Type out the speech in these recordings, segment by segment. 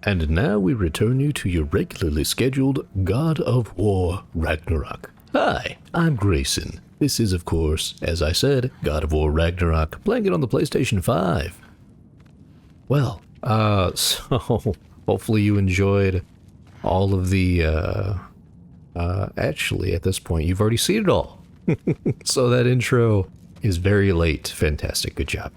And now we return you to your regularly scheduled God of War Ragnarok. Hi, I'm Grayson. This is, of course, as I said, God of War Ragnarok, playing it on the PlayStation 5. Well, so hopefully you enjoyed all of the, actually at this point you've already seen it all. So that intro is very late. Fantastic, good job.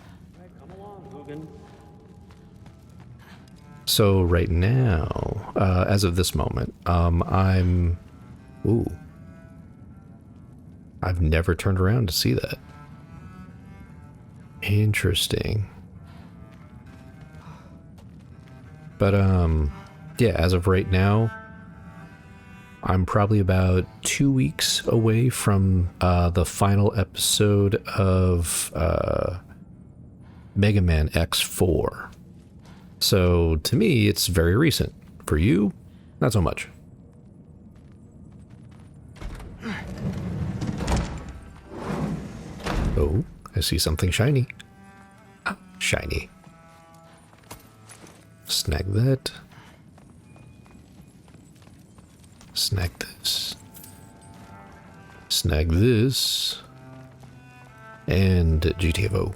So right now, as of this moment, I've never turned around to see that. Interesting. But, yeah, as of right now, I'm probably about 2 weeks away from, the final episode of, Mega Man X4. So, to me, it's very recent. For you, not so much. Oh, I see something shiny. Ah, shiny. Snag that. Snag this. Snag this. And GTFO.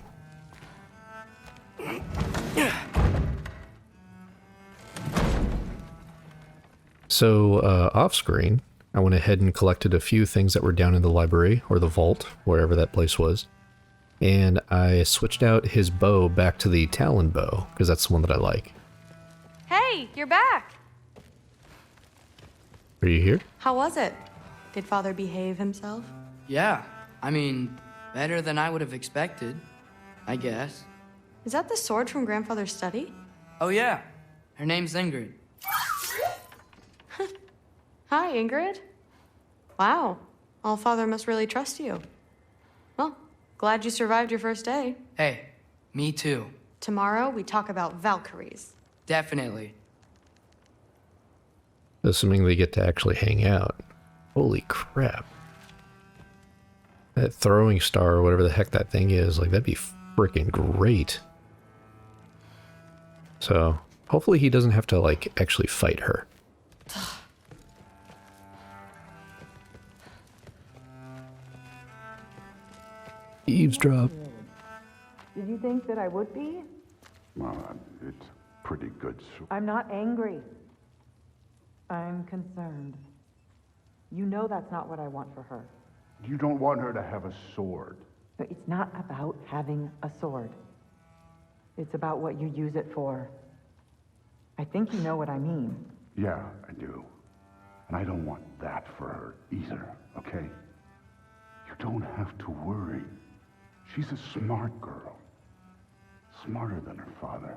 So, off screen, I went ahead and collected a few things that were down in the library, or the vault, wherever that place was. And I switched out his bow back to the Talon bow, because that's the one that I like. Hey, you're back! Are you here? How was it? Did Father behave himself? Yeah, I mean, better than I would have expected, I guess. Is that the sword from Grandfather's study? Oh yeah, her name's Ingrid. Hi, Ingrid. Wow, All-Father must really trust you. Well, glad you survived your first day. Hey, me too. Tomorrow, we talk about Valkyries. Definitely. Assuming they get to actually hang out. Holy crap. That throwing star, or whatever the heck that thing is, like, that'd be freaking great. So, hopefully he doesn't have to, like, actually fight her. Eavesdrop. Did you think that I would be? It's pretty good. I'm not angry. I'm concerned. You know that's not what I want for her. You don't want her to have a sword. But it's not about having a sword. It's about what you use it for. I think you know what I mean. Yeah, I do. And I don't want that for her either, okay? You don't have to worry. She's a smart girl. Smarter than her father.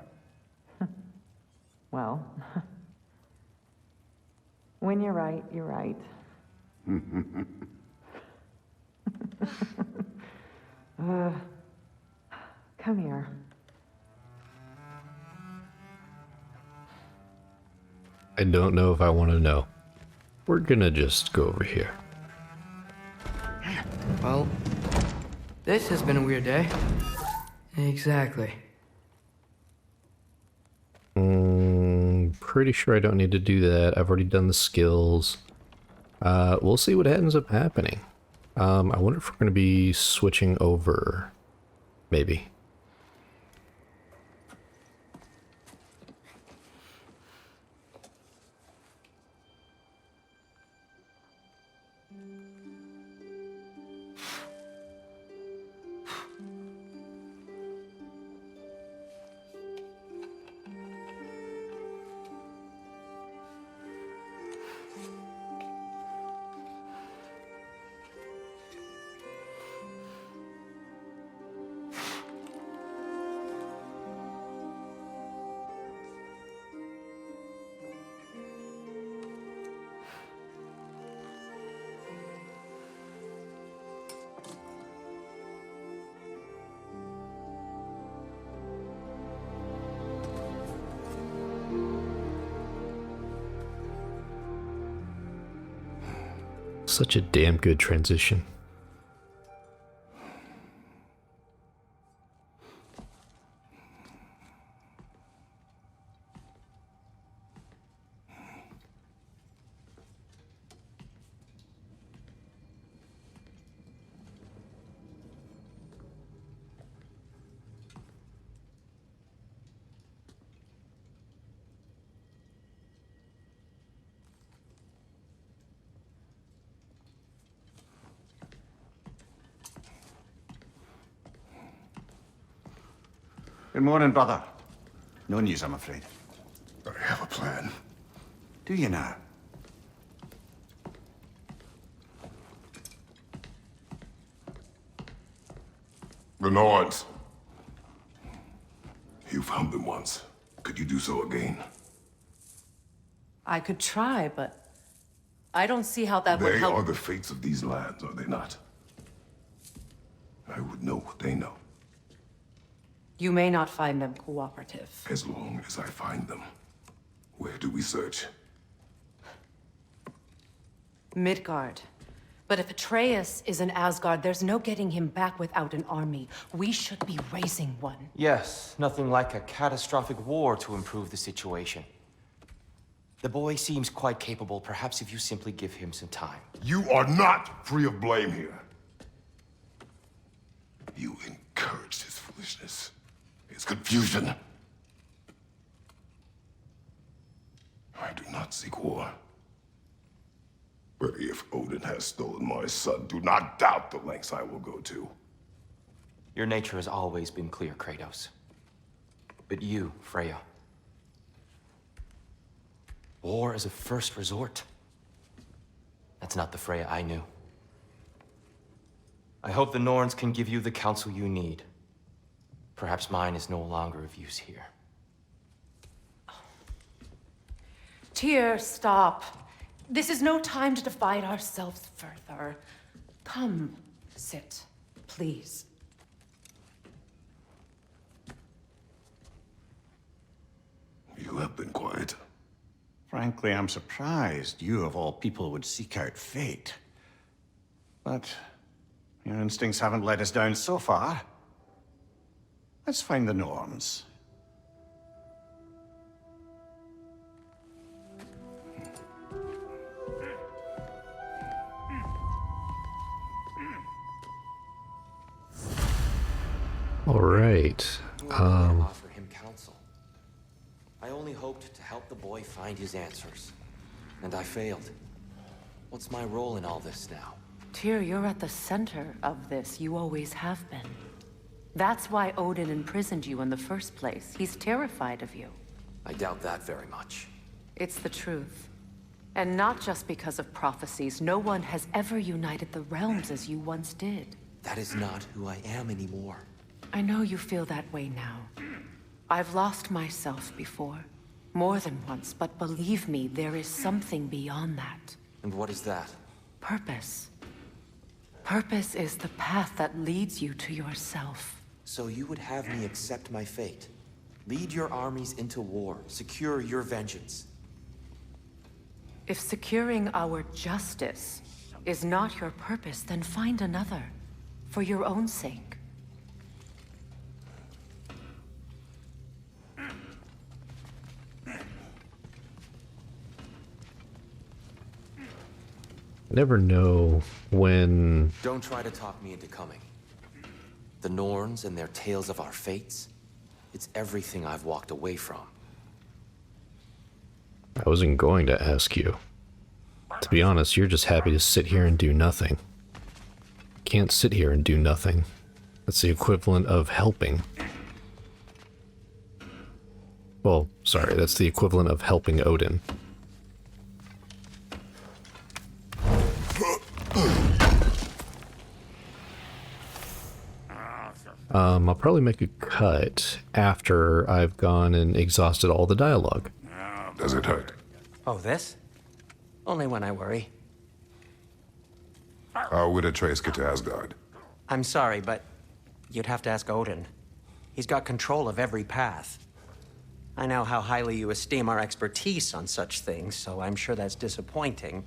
Well, when you're right, you're right. Come here. I don't know if I want to know. We're gonna just go over here. Well, this has been a weird day. Exactly. Pretty sure I don't need to do that. I've already done the skills. We'll see what ends up happening. I wonder if we're going to be switching over. Maybe. Such a damn good transition. Good morning, brother. No news, I'm afraid. I have a plan. Do you now? The Norns. You found them once. Could you do so again? I could try, but I don't see how that would They help. are the fates of these lands, are they not? I would know what they know, You may not find them cooperative. as long as I find them. Where do we search? Midgard. But if Atreus is in Asgard, there's no getting him back without an army. We should be raising one. Yes, nothing like a catastrophic war to improve the situation. The boy seems quite capable. Perhaps if you simply give him some time. You are not free of blame here. You encouraged his foolishness, his confusion. I do not seek war. But if Odin has stolen my son, do not doubt the lengths I will go to. Your nature has always been clear, Kratos. But you, Freya. War is a first resort. That's not the Freya I knew. I hope the Norns can give you the counsel you need. Perhaps mine is no longer of use here. Tyr, stop. This is no time to divide ourselves further. Come, sit, please. You have been quiet. Frankly, I'm surprised you, of all people, would seek out fate. But your instincts haven't let us down so far. Let's find the Norns. All right. Offer him counsel. I only hoped to help the boy find his answers. And I failed. What's my role in all this now? Tyr, you're at the center of this. You always have been. That's why Odin imprisoned you in the first place. He's terrified of you. I doubt that very much. It's the truth. And not just because of prophecies. No one has ever united the realms as you once did. That is not who I am anymore. I know you feel that way now. I've lost myself before. More than once, but believe me, there is something beyond that. And what is that? Purpose. Purpose is the path that leads you to yourself. So you would have me accept my fate? Lead your armies into war, secure your vengeance. If securing our justice is not your purpose, then find another. For your own sake. Never know when. Don't try to talk me into coming. The Norns and their tales of our fates, it's everything I've walked away from. I wasn't going to ask you. To be honest, you're just happy to sit here and do nothing. Can't sit here and do nothing. That's the equivalent of helping. Well, sorry, that's the equivalent of helping Odin. I'll probably make a cut after I've gone and exhausted all the dialogue. Does it hurt? Oh, this? Only when I worry. How would Atreus get to Asgard? I'm sorry, but you'd have to ask Odin. He's got control of every path. I know how highly you esteem our expertise on such things, so I'm sure that's disappointing.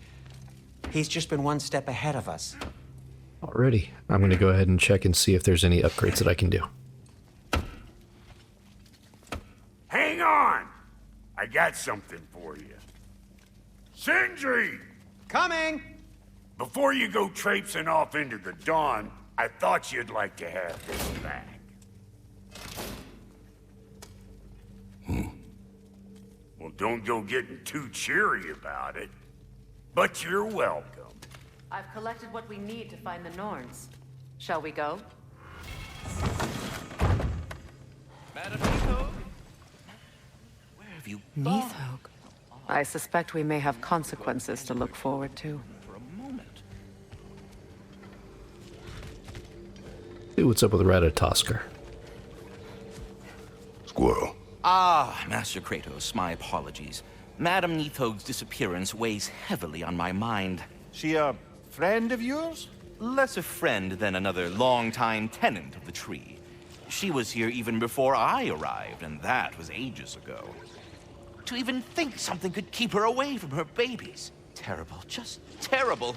He's just been one step ahead of us. Alrighty, I'm gonna go ahead and check and see if there's any upgrades that I can do. Hang on! I got something for you. Sindri! Coming! Before you go traipsing off into the dawn, I thought you'd like to have this back. Well, don't go getting too cheery about it. But you're welcome. I've collected what we need to find the Norns. Shall we go? Madam have you Nithog. I suspect we may have consequences to look forward to. for a moment? See what's up with Ratatoskr. Squirrel. Ah, Master Kratos, my apologies. Madame Nithog's disappearance weighs heavily on my mind. She a friend of yours? Less a friend than another longtime tenant of the tree. She was here even before I arrived, and that was ages ago. To even think something could keep her away from her babies. Terrible, just terrible.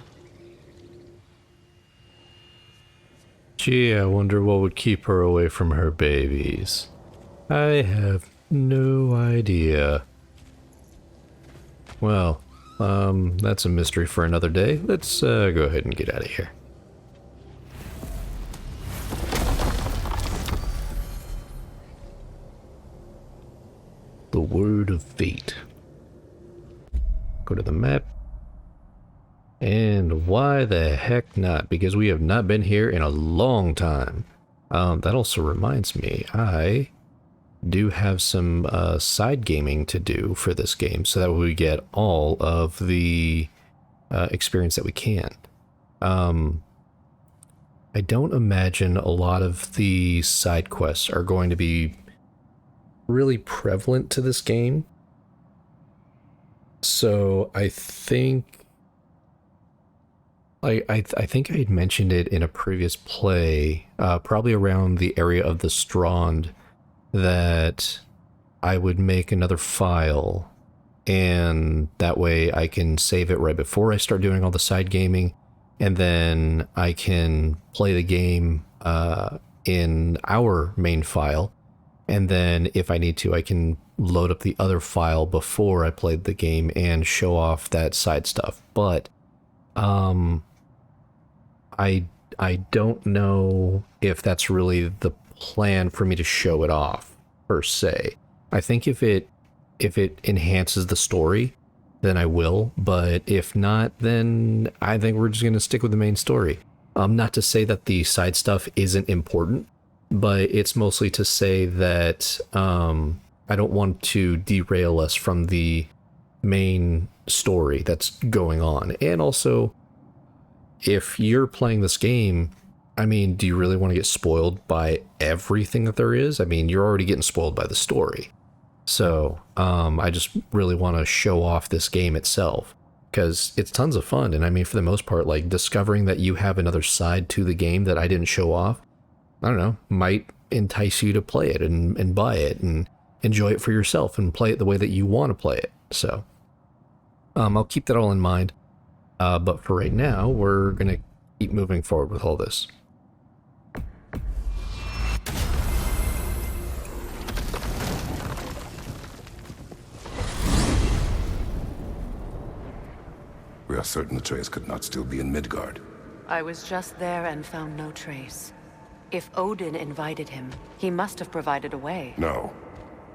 Gee, I wonder what would keep her away from her babies. I have no idea. Well, that's a mystery for another day. Let's go ahead and get out of here. The Word of Fate. Go to the map. And why the heck not? Because we have not been here in a long time. That also reminds me, I do have some side gaming to do for this game, so that we get all of the experience that we can. I don't imagine a lot of the side quests are going to be really prevalent to this game. So I think I think I had mentioned it in a previous play, probably around the area of the Strand, that I would make another file, and that way I can save it right before I start doing all the side gaming, and then I can play the game in our main file, and then if I need to, I can load up the other file before I played the game and show off that side stuff. But I don't know if that's really the plan for me to show it off per se. I think if it enhances the story, then I will, but if not, then I think we're just going to stick with the main story. Not to say that the side stuff isn't important, but it's mostly to say that I don't want to derail us from the main story that's going on. And also, if you're playing this game, I mean, do you really want to get spoiled by everything that there is? I mean, you're already getting spoiled by the story. So, I just really want to show off this game itself, because it's tons of fun. And I mean, for the most part, like, discovering that you have another side to the game that I didn't show off, I don't know, might entice you to play it and buy it and enjoy it for yourself and play it the way that you want to play it. So, I'll keep that all in mind. But for right now, we're going to keep moving forward with all this. We are certain the trace could not still be in Midgard. I was just there and found no trace. If Odin invited him, he must have provided a way. No,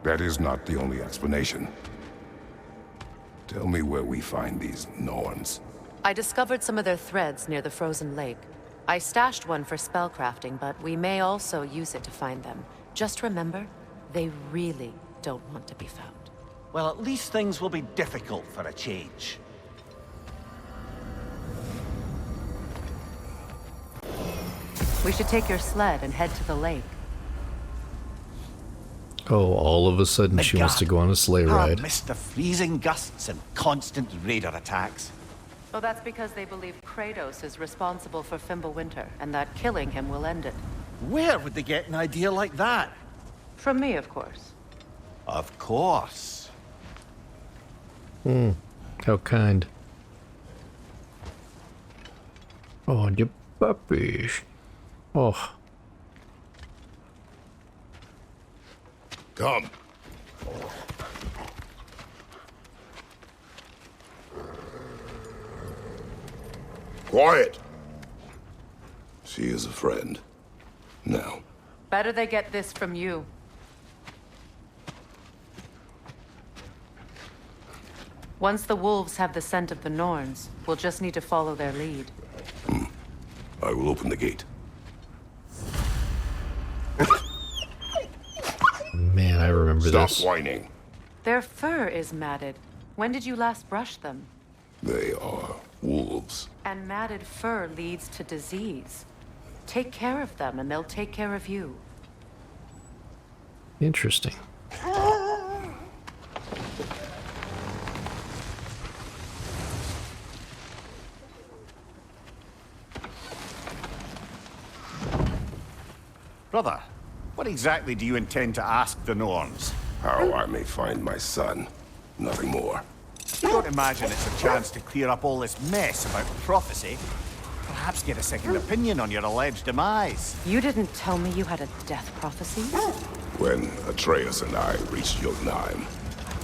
that is not the only explanation. Tell me where we find these Norns. I discovered some of their threads near the frozen lake. I stashed one for spellcrafting, but we may also use it to find them. Just remember, they really don't want to be found. Well, at least things will be difficult for a change. We should take your sled and head to the lake. Oh, all of a sudden she wants to go on a sleigh ride. I missed the freezing gusts and constant raider attacks. Oh, that's because they believe Kratos is responsible for Fimbulwinter, and that killing him will end it. Where would they get an idea like that? From me, of course. Of course. How kind. Oh, you puppies. Oh. Come. Quiet. She is a friend. Now. Better they get this from you. Once the wolves have the scent of the Norns, we'll just need to follow their lead. I will open the gate. Man, I remember this. Stop whining. Their fur is matted. When did you last brush them? They are wolves. And matted fur leads to disease. Take care of them, and they'll take care of you. Interesting. Brother, what exactly do you intend to ask the Norns? How I may find my son. Nothing more. Don't imagine it's a chance to clear up all this mess about prophecy. Perhaps get a second opinion on your alleged demise. You didn't tell me you had a death prophecy? When Atreus and I reached Jotunheim,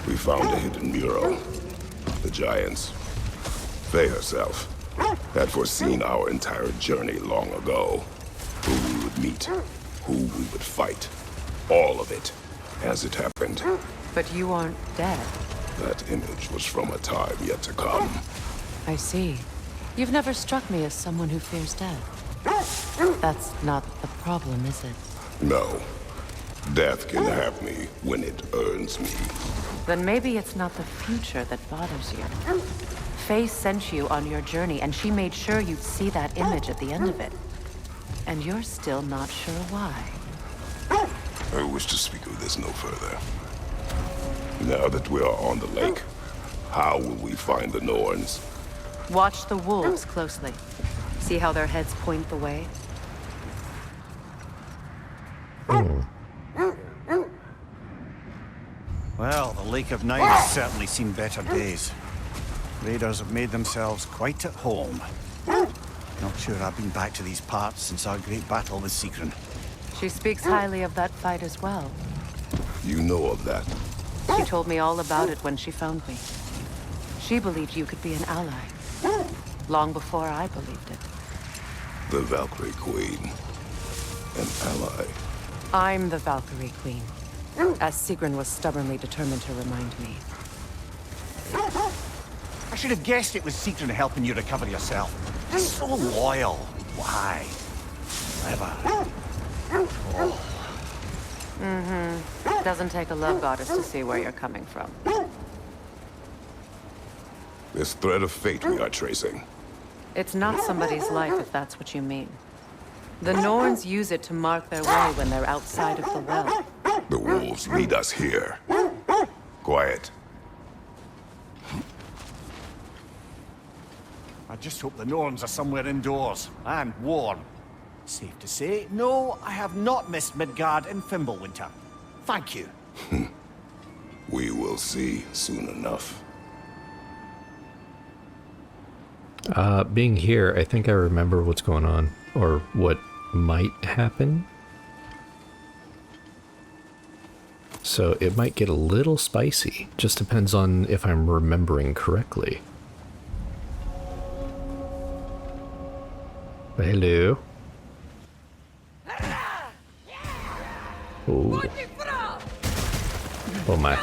we found a hidden mural. The giants, Faye herself, had foreseen our entire journey long ago. Who we would meet, who we would fight. All of it, as it happened. But you aren't dead. That image was from a time yet to come. I see. You've never struck me as someone who fears death. That's not the problem, is it? No. Death can have me when it earns me. Then maybe it's not the future that bothers you. Faye sent you on your journey, and she made sure you'd see that image at the end of it. And you're still not sure why. I wish to speak of this no further. Now that we are on the lake, how will we find the Norns? Watch the wolves closely. See how their heads point the way? Well, the Lake of Night has certainly seen better days. Raiders have made themselves quite at home. Not sure I've been back to these parts since our great battle with Sigrun. She speaks highly of that fight as well. You know of that? She told me all about it when she found me. She believed you could be an ally. Long before I believed it. The Valkyrie Queen. An ally. I'm the Valkyrie Queen. As Sigrun was stubbornly determined to remind me. I should have guessed it was Sigrun helping you recover yourself. So loyal. Why? Clever. Oh. Mm-hmm. Doesn't take a love goddess to see where you're coming from. This thread of fate we are tracing. It's not somebody's life, if that's what you mean. The Norns use it to mark their way when they're outside of the well. The wolves lead us here. Quiet. I just hope the Norns are somewhere indoors, and warm. Safe to say, no, I have not missed Midgard and Fimbulwinter. Thank you. We will see soon enough. Being here, I think I remember what's going on, or what might happen. So it might get a little spicy. Just depends on if I'm remembering correctly. Hello. Oh. Oh my.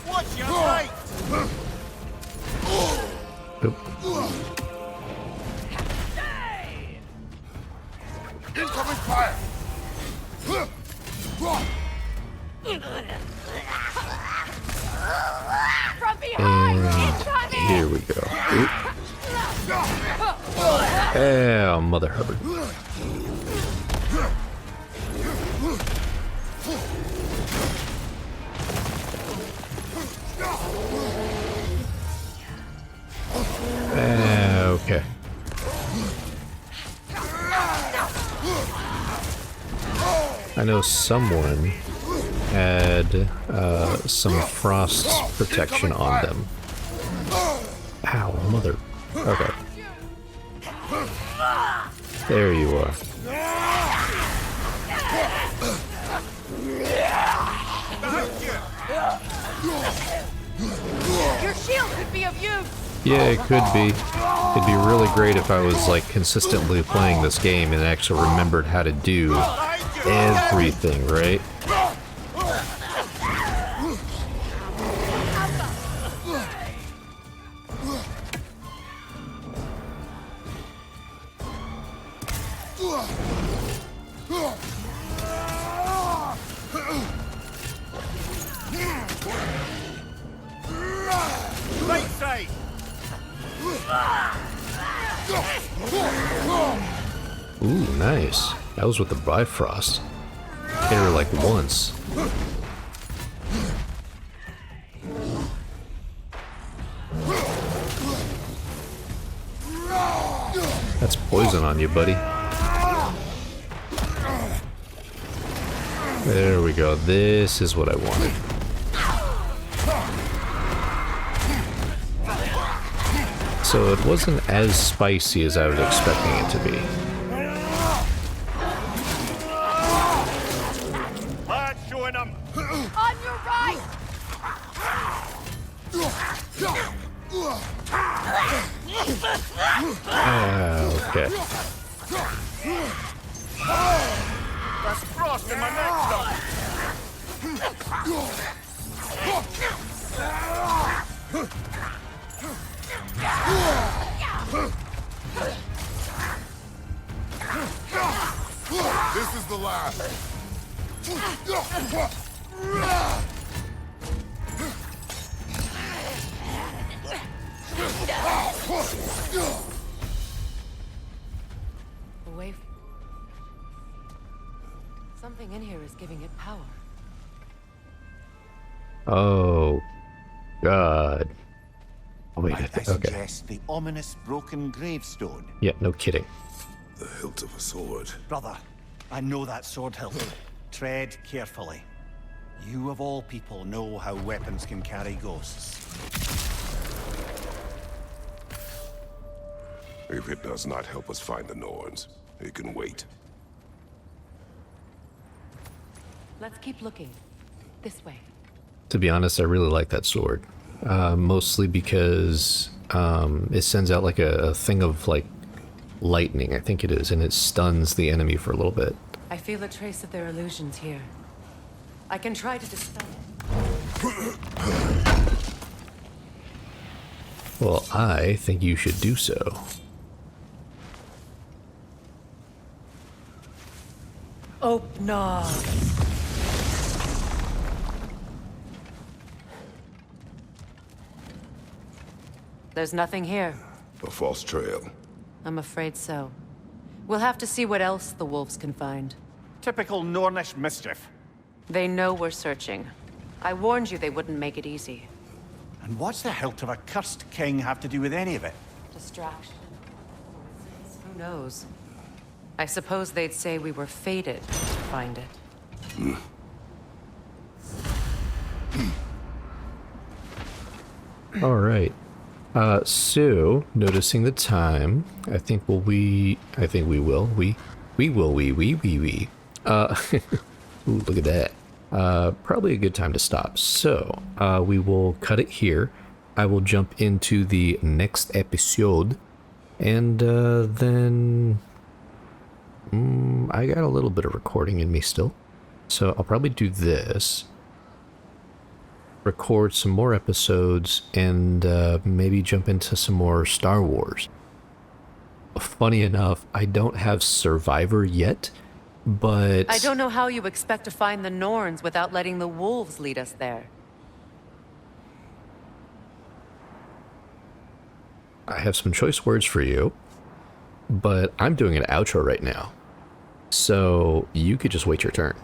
What's your right? Oop. Incoming fire! And here we go. Oop. Oh, Mother Hubbard. Okay. I know someone had some frost protection on them. Ow, mother. Okay. There you are. Your shield could be of use. Yeah, it could be. It'd be really great if I was like consistently playing this game and actually remembered how to do everything, right? Ooh, nice. That was with the Bifrost. Hit her like once. That's poison on you, buddy. There we go. This is what I wanted. So it wasn't as spicy as I was expecting it to be. Showing them. On your right! Okay. That's frost in my neck, though. This is the last. Away. Something in here is giving it power. Oh, God. Oh, wait, I okay. suggest the ominous broken gravestone. Yeah, no kidding. The hilt of a sword. Brother, I know that sword hilt. Tread carefully. You of all people know how weapons can carry ghosts. If it does not help us find the Norns, it can wait. Let's keep looking. This way. To be honest, I really like that sword. Mostly because it sends out like a thing of like lightning, I think it is, and it stuns the enemy for a little bit. I feel a trace of their illusions here. I can try to dispel it. Well, I think you should do so. Oh, no. There's nothing here. A false trail. I'm afraid so. We'll have to see what else the wolves can find. Typical Nornish mischief. They know we're searching. I warned you they wouldn't make it easy. And what's the hilt of a cursed king have to do with any of it? Distraction. Who knows? I suppose they'd say we were fated to find it. All right. So, noticing the time, I think we will. Ooh, look at that. Probably a good time to stop. So, we will cut it here. I will jump into the next episode. And then... I got a little bit of recording in me still. So, I'll probably do this. Record some more episodes, and maybe jump into some more Star Wars. Funny enough, I don't have Survivor yet, but... I don't know how you expect to find the Norns without letting the wolves lead us there. I have some choice words for you, but I'm doing an outro right now. So you could just wait your turn.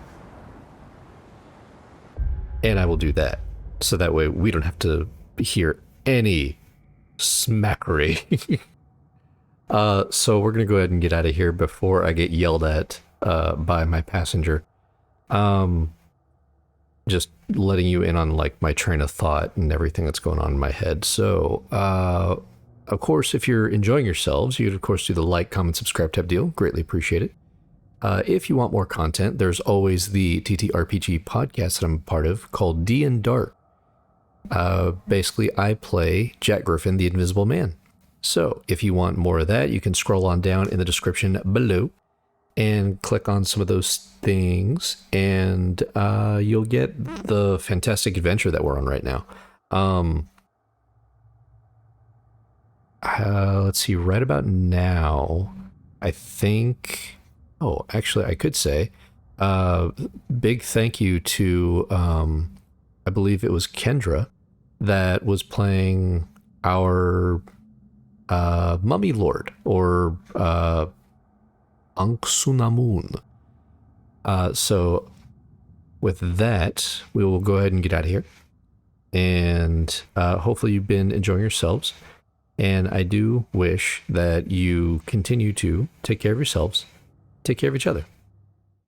And I will do that. So that way we don't have to hear any smackery. So we're going to go ahead and get out of here before I get yelled at by my passenger. Just letting you in on like my train of thought and everything that's going on in my head. So, of course, if you're enjoying yourselves, you'd of course do the like, comment, subscribe type deal. Greatly appreciate it. If you want more content, there's always the TTRPG podcast that I'm a part of called D&Dark. Basically, I play Jack Griffin, the Invisible Man. So if you want more of that, you can scroll on down in the description below and click on some of those things, and you'll get the fantastic adventure that we're on right now. Let's see, right about now, I think... Oh, actually, I could say big thank you to, I believe it was Kendra that was playing our Mummy Lord, or Anksunamun. So with that, we will go ahead and get out of here. And hopefully you've been enjoying yourselves. And I do wish that you continue to take care of yourselves, take care of each other.